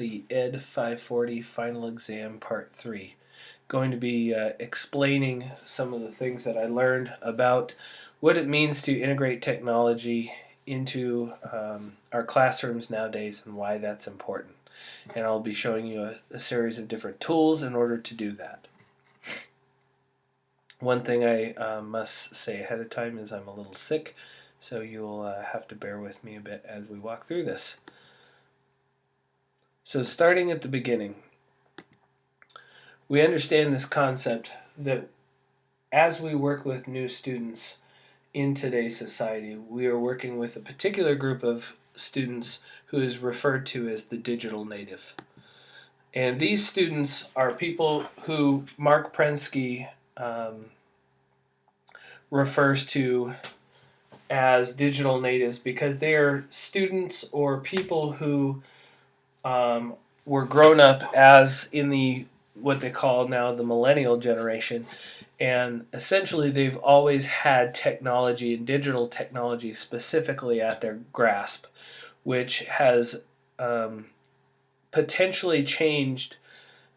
the Ed 540 Final Exam Part 3. Going to be explaining some of the things that I learned about what it means to integrate technology into our classrooms nowadays and why that's important. And I'll be showing you a series of different tools in order to do that. One thing I must say ahead of time is I'm a little sick, so you'll have to bear with me a bit as we walk through this. So starting at the beginning, we understand this concept that as we work with new students in today's society, we are working with a particular group of students who is referred to as the digital native. And these students are people who Mark Prezi refers to as digital natives because they are students or people who were grown up as in the what they call now the millennial generation, and essentially they've always had technology and digital technology specifically at their grasp, which has potentially changed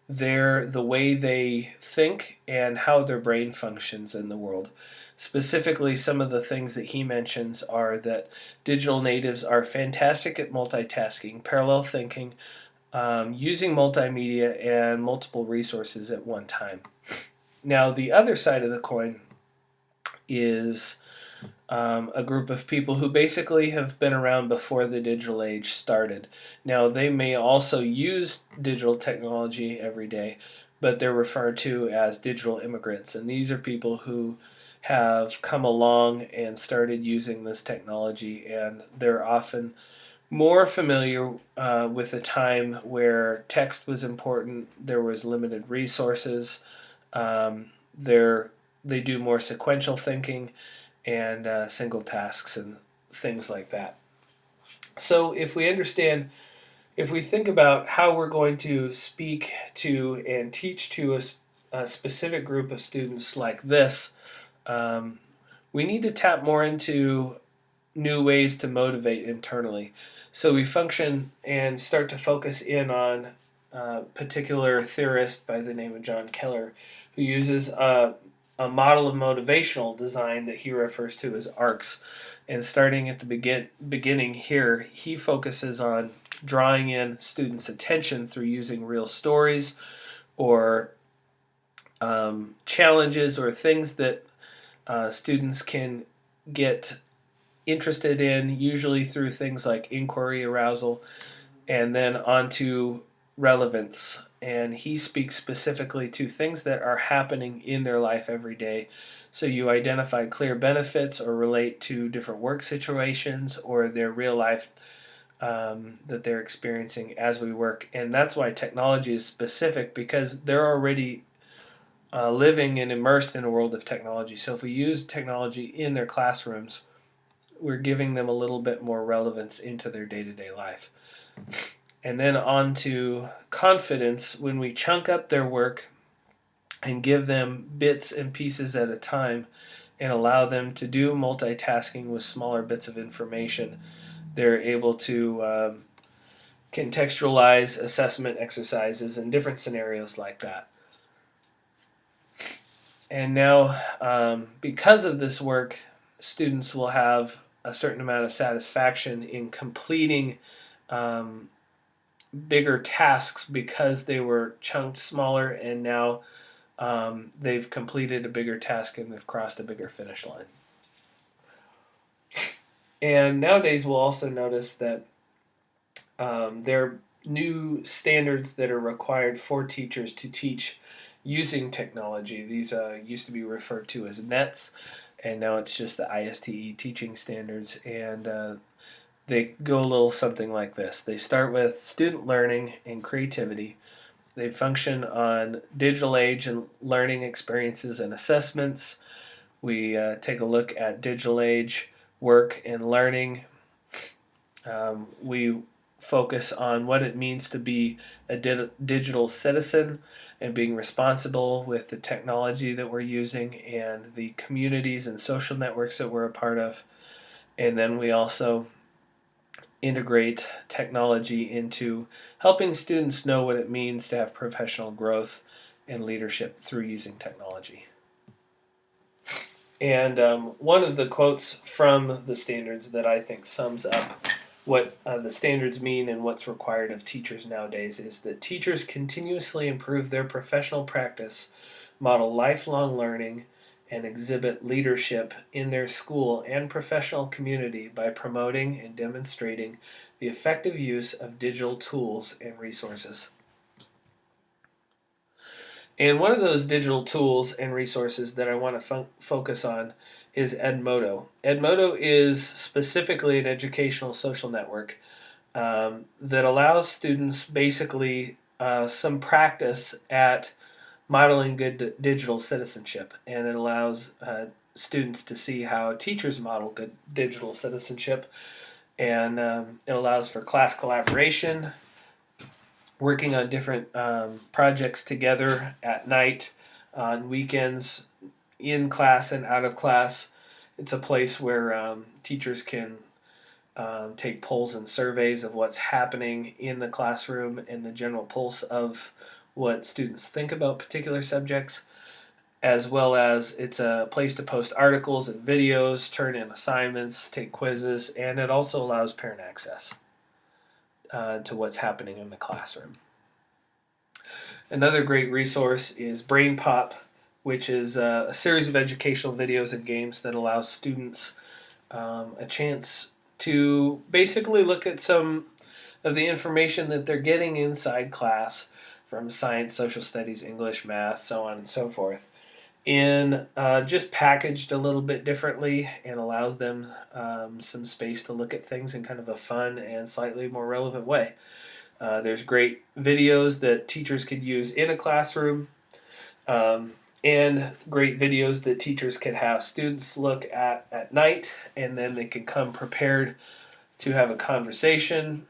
the way they think and how their brain functions in the world. Specifically, some of the things that he mentions are that digital natives are fantastic at multitasking, parallel thinking, using multimedia and multiple resources at one time. Now, the other side of the coin is a group of people who basically have been around before the digital age started. Now, they may also use digital technology every day, but they're referred to as digital immigrants. And these are people who have come along and started using this technology, and they're often more familiar with a time where text was important, there was limited resources, they do more sequential thinking and single tasks and things like that. So if we think about how we're going to speak to and teach to a specific group of students like this, we need to tap more into new ways to motivate internally. So we function and start to focus in on a particular theorist by the name of John Keller, who uses a model of motivational design that he refers to as ARCs. And starting at the beginning here, he focuses on drawing in students' attention through using real stories or challenges or things that students can get interested in, usually through things like inquiry arousal, and then onto relevance. And he speaks specifically to things that are happening in their life every day. So you identify clear benefits or relate to different work situations or their real life that they're experiencing as we work. And that's why technology is specific, because they're already living and immersed in a world of technology. So if we use technology in their classrooms, we're giving them a little bit more relevance into their day-to-day life. And then on to confidence. When we chunk up their work and give them bits and pieces at a time and allow them to do multitasking with smaller bits of information, they're able to contextualize assessment exercises and different scenarios like that. And now, because of this work, students will have a certain amount of satisfaction in completing bigger tasks because they were chunked smaller, and now they've completed a bigger task and they've crossed a bigger finish line. And nowadays we'll also notice that there are new standards that are required for teachers to teach using technology. These used to be referred to as NETs, and now it's just the ISTE teaching standards, and they go a little something like this. They start with student learning and creativity. They function on digital age and learning experiences and assessments. We take a look at digital age work and learning. We focus on what it means to be a digital citizen and being responsible with the technology that we're using and the communities and social networks that we're a part of. And then we also integrate technology into helping students know what it means to have professional growth and leadership through using technology. And one of the quotes from the standards that I think sums up what the standards mean and what's required of teachers nowadays is that teachers continuously improve their professional practice, model lifelong learning, and exhibit leadership in their school and professional community by promoting and demonstrating the effective use of digital tools and resources. And one of those digital tools and resources that I want to focus on is Edmodo. Edmodo is specifically an educational social network that allows students basically some practice at modeling good digital citizenship, and it allows students to see how teachers model good digital citizenship, and it allows for class collaboration, working on different projects together at night, on weekends, in class and out of class. It's a place where teachers can take polls and surveys of what's happening in the classroom and the general pulse of what students think about particular subjects, as well as it's a place to post articles and videos, turn in assignments, take quizzes, and it also allows parent access to what's happening in the classroom. Another great resource is Brain Pop, which is a series of educational videos and games that allows students a chance to basically look at some of the information that they're getting inside class from science, social studies, English, math, so on and so forth, in just packaged a little bit differently, and allows them some space to look at things in kind of a fun and slightly more relevant way. There's great videos that teachers could use in a classroom, and great videos that teachers can have students look at night, and then they can come prepared to have a conversation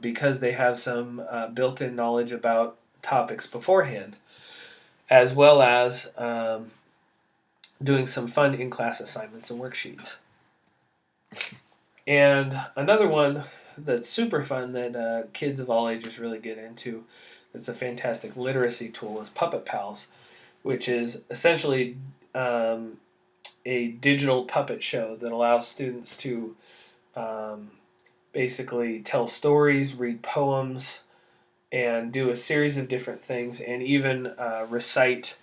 because they have some built-in knowledge about topics beforehand, as well as doing some fun in-class assignments and worksheets. And another one that's super fun that kids of all ages really get into, it's a fantastic literacy tool, is Puppet Pals, which is essentially a digital puppet show that allows students to basically tell stories, read poems, and do a series of different things, and even recite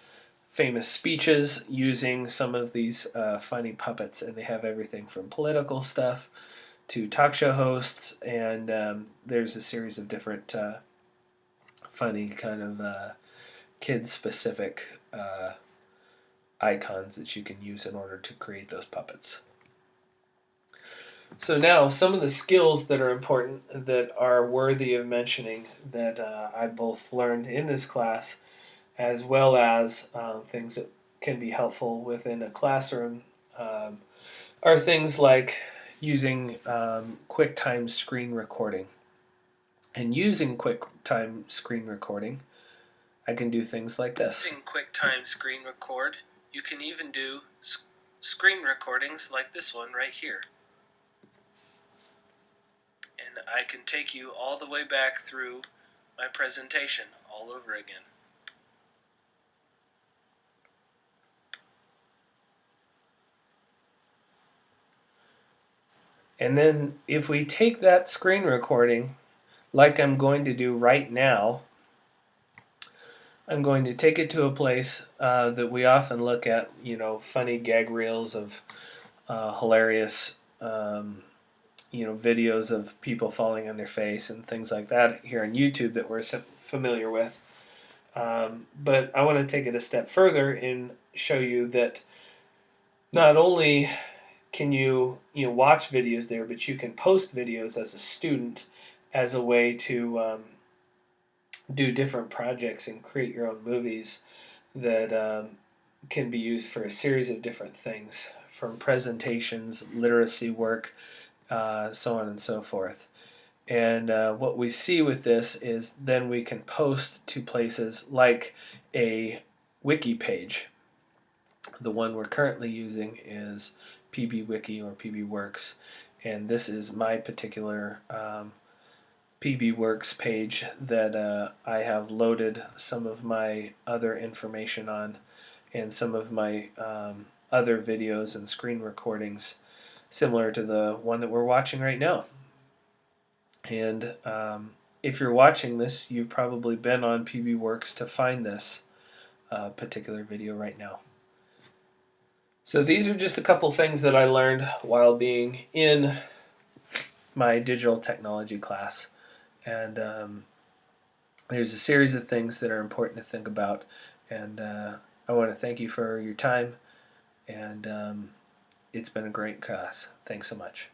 famous speeches using some of these funny puppets. And they have everything from political stuff to talk show hosts, and there's a series of different funny kind of kid-specific icons that you can use in order to create those puppets. So now, some of the skills that are important that are worthy of mentioning that I both learned in this class, as well as things that can be helpful within a classroom, are things like using QuickTime screen recording. And using QuickTime screen recording, I can do things like this. Using QuickTime screen record, you can even do screen recordings like this one right here. And I can take you all the way back through my presentation all over again. And then if we take that screen recording, like I'm going to do right now, I'm going to take it to a place that we often look at, funny gag reels of hilarious, videos of people falling on their face and things like that here on YouTube that we're familiar with. But I want to take it a step further and show you that not only can you watch videos there, but you can post videos as a student as a way to do different projects and create your own movies that can be used for a series of different things, from presentations, literacy work, so on and so forth. And what we see with this is then we can post to places like a wiki page. The one we're currently using is PBWiki or PBWorks, and this is my particular PB Works page that I have loaded some of my other information on, and some of my other videos and screen recordings similar to the one that we're watching right now. And if you're watching this, you've probably been on PB Works to find this particular video right now. So these are just a couple things that I learned while being in my digital technology class. And there's a series of things that are important to think about. And I want to thank you for your time. And it's been a great class. Thanks so much.